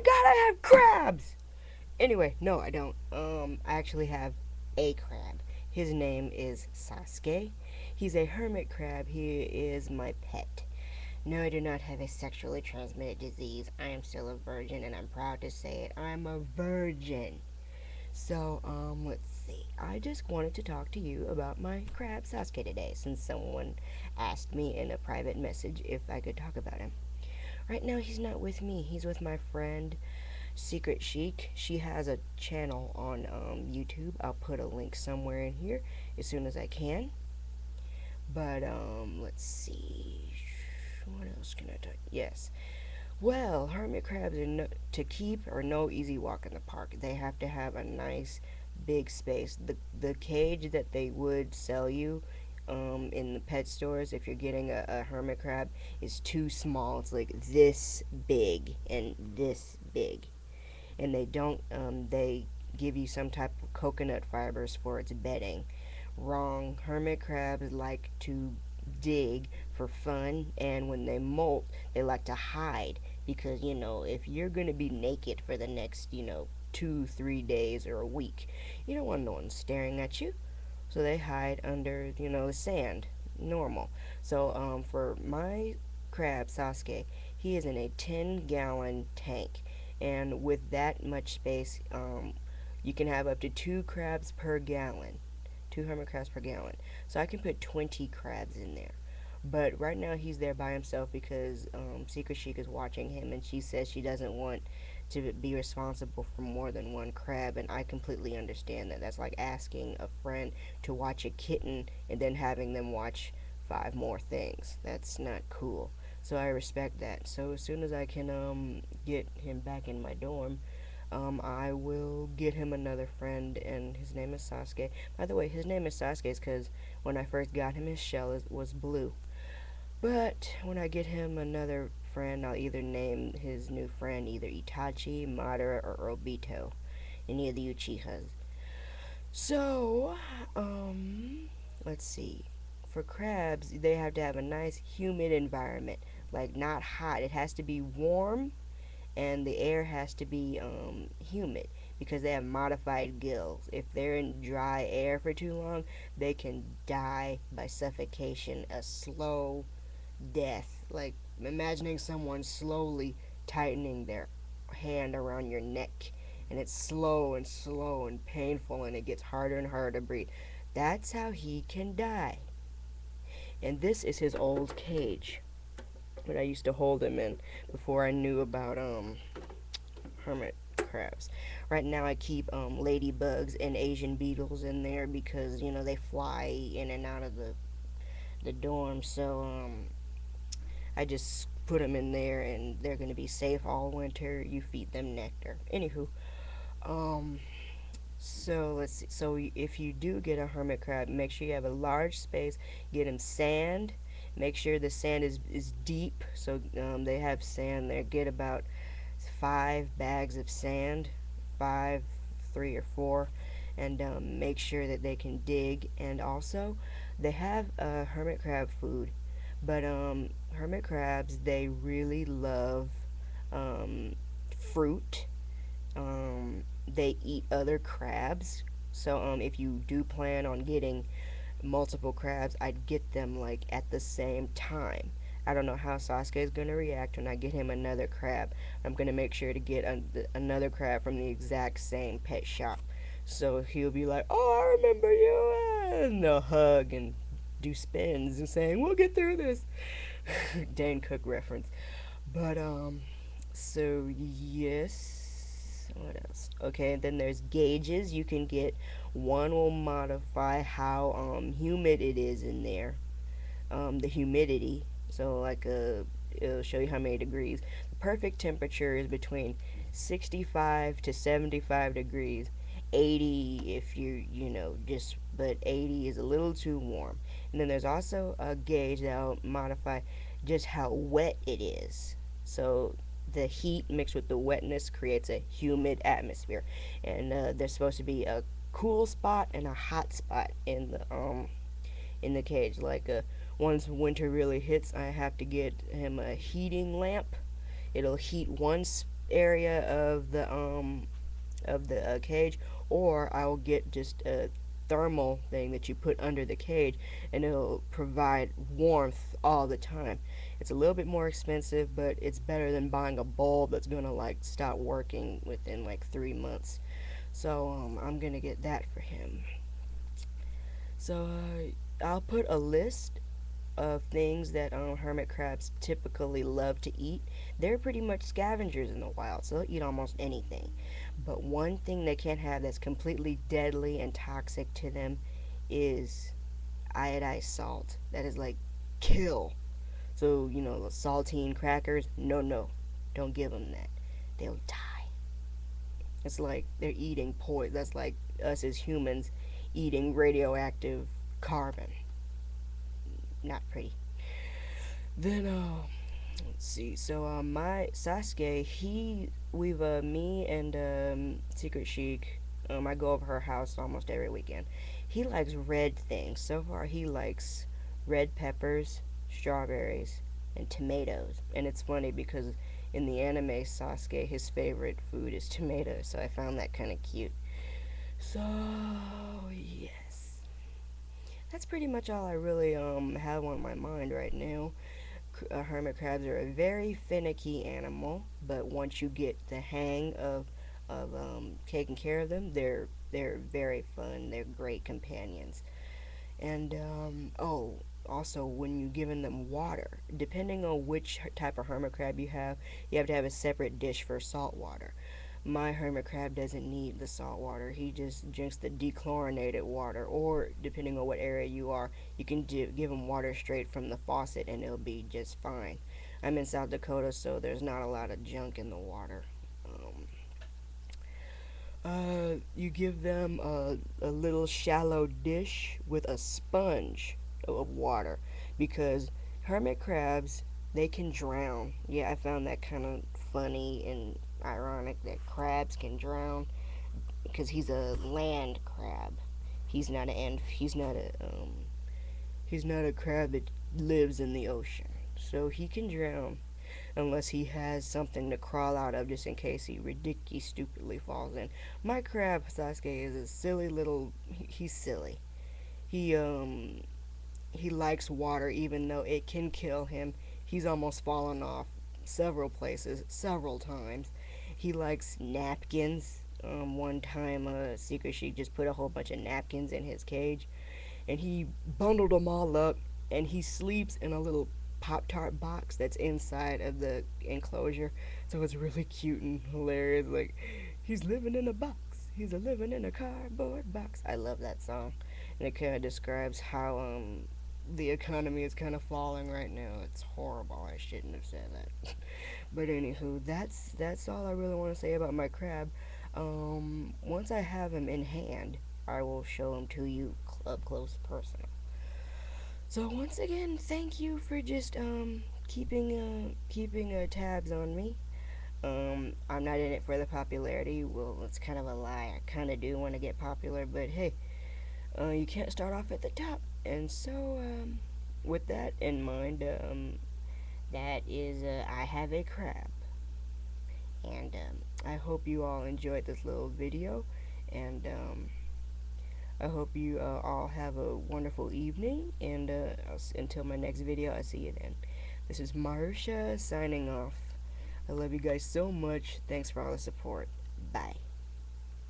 god, I have crabs! Anyway, no, I don't. I actually have a crab. His name is Sasuke. He's a hermit crab. He is my pet. No, I do not have a sexually transmitted disease. I am still a virgin, and I'm proud to say it. I'm a virgin. So, let's see. I just wanted to talk to you about my crab Sasuke today, since someone asked me in a private message if I could talk about him. Right now, he's not with me. He's with my friend Secret Chic. She has a channel on YouTube. I'll put a link somewhere in here as soon as I can. But let's see. What else can I talk? Yes. Well, hermit crabs are to keep are no easy walk in the park. They have to have a nice big space. The cage that they would sell you in the pet stores if you're getting a hermit crab is too small. It's like this big and this big, and they give you some type of coconut fibers for its bedding. Wrong. Hermit crabs like to dig for fun, and when they molt, they like to hide because if you're gonna be naked for the next 2, 3 days or a week, you don't want no one staring at you. So they hide under the sand. Normal. So for my crab Sasuke, he is in a 10-gallon tank, and with that much space, you can have up to 2 crabs per gallon. 2 hermit crabs per gallon. So I can put 20 crabs in there. But right now he's there by himself because Secret Chic is watching him, and she says she doesn't want to be responsible for more than one crab, and I completely understand that. That's like asking a friend to watch a kitten and then having them watch 5 more things. That's not cool. So I respect that. So as soon as I can get him back in my dorm, I will get him another friend, and his name is Sasuke. By the way, his name is Sasuke because when I first got him, his shell was blue. But when I get him another friend, I'll either name his new friend either Itachi, Madara, or Obito. Any of the Uchihas. So, let's see. For crabs, they have to have a nice humid environment. Like, not hot. It has to be warm, and the air has to be humid because they have modified gills. If they're in dry air for too long, they can die by suffocation, a slow death. Like imagining someone slowly tightening their hand around your neck, and it's slow and slow and painful, and it gets harder and harder to breathe. That's how he can die. And this is his old cage that I used to hold him in before I knew about hermit crabs. Right now I keep ladybugs and Asian beetles in there because they fly in and out of the dorm. So I just put them in there, and they're gonna be safe all winter. You feed them nectar. Anywho, um, so let's see. So if you do get a hermit crab, make sure you have a large space. Get them sand. Make sure the sand is deep. So they have sand there. Get about 5 bags of sand, five, 3 or 4, and make sure that they can dig. And also, they have hermit crab food, but hermit crabs, they really love fruit. They eat other crabs. So if you do plan on getting multiple crabs, I'd get them like at the same time. I don't know how Sasuke is going to react when I get him another crab. I'm going to make sure to get another crab from the exact same pet shop. So he'll be like, "Oh, I remember you," and they'll hug and do spins and saying, "We'll get through this." Dane Cook reference. But so yes. What else? Okay, and then there's gauges you can get. One will modify how humid it is in there. The humidity. So it'll show you how many degrees. The perfect temperature is between 65 to 75 degrees. 80 if just, but 80 is a little too warm. And then there's also a gauge that'll modify just how wet it is. So the heat mixed with the wetness creates a humid atmosphere, and there's supposed to be a cool spot and a hot spot in the cage. Like once winter really hits, I have to get him a heating lamp. It'll heat one area of the cage, or I'll get just a thermal thing that you put under the cage, and it'll provide warmth all the time. It's a little bit more expensive, but it's better than buying a bulb that's gonna like stop working within like 3 months. So I'm gonna get that for him. So I'll put a list of things that hermit crabs typically love to eat. They're pretty much scavengers in the wild, so they'll eat almost anything. But one thing they can't have that's completely deadly and toxic to them is iodized salt. That is like kill. So, the saltine crackers, no, no, don't give them that. They'll die. It's like they're eating poison. That's like us as humans eating radioactive carbon. Not pretty. Then, let's see. So, my Sasuke, me and Secret Chic, I go over her house almost every weekend. He likes red things. So far, he likes red peppers, strawberries, and tomatoes. And it's funny because in the anime Sasuke, his favorite food is tomatoes. So I found that kind of cute. So, yes. That's pretty much all I really have on my mind right now. Hermit crabs are a very finicky animal, but once you get the hang of taking care of them, they're very fun. They're great companions. And also when you're giving them water, depending on which type of hermit crab you have to have a separate dish for salt water. My hermit crab doesn't need the salt water. He just drinks the dechlorinated water, or depending on what area you are, you can give him water straight from the faucet and it'll be just fine. I'm in South Dakota, so there's not a lot of junk in the water. You give them a little shallow dish with a sponge of water, because hermit crabs, they can drown. Yeah, I found that kind of funny and ironic that crabs can drown because he's a land crab. He's not a crab that lives in the ocean. So he can drown unless he has something to crawl out of just in case he ridiculously stupidly falls in. My crab Sasuke is a silly little he's silly. He he likes water even though it can kill him. He's almost fallen off several places, several times. He likes napkins. One time, Secret Sheik just put a whole bunch of napkins in his cage, and he bundled them all up, and he sleeps in a little Pop Tart box that's inside of the enclosure. So it's really cute and hilarious. Like, he's living in a box. He's a living in a cardboard box. I love that song, and it kind of describes how the economy is kind of falling right now. It's horrible. I shouldn't have said that. But anywho, that's all I really want to say about my crab. Once I have him in hand, I will show him to you up close, personal. So once again, thank you for just keeping tabs on me. I'm not in it for the popularity. Well, it's kind of a lie. I kind of do want to get popular, but hey, you can't start off at the top. And so, with that in mind, that is I have a crab, and I hope you all enjoyed this little video, and I hope you all have a wonderful evening, and until my next video, I'll see you then. This is Marsha signing off. I love you guys so much. Thanks for all the support.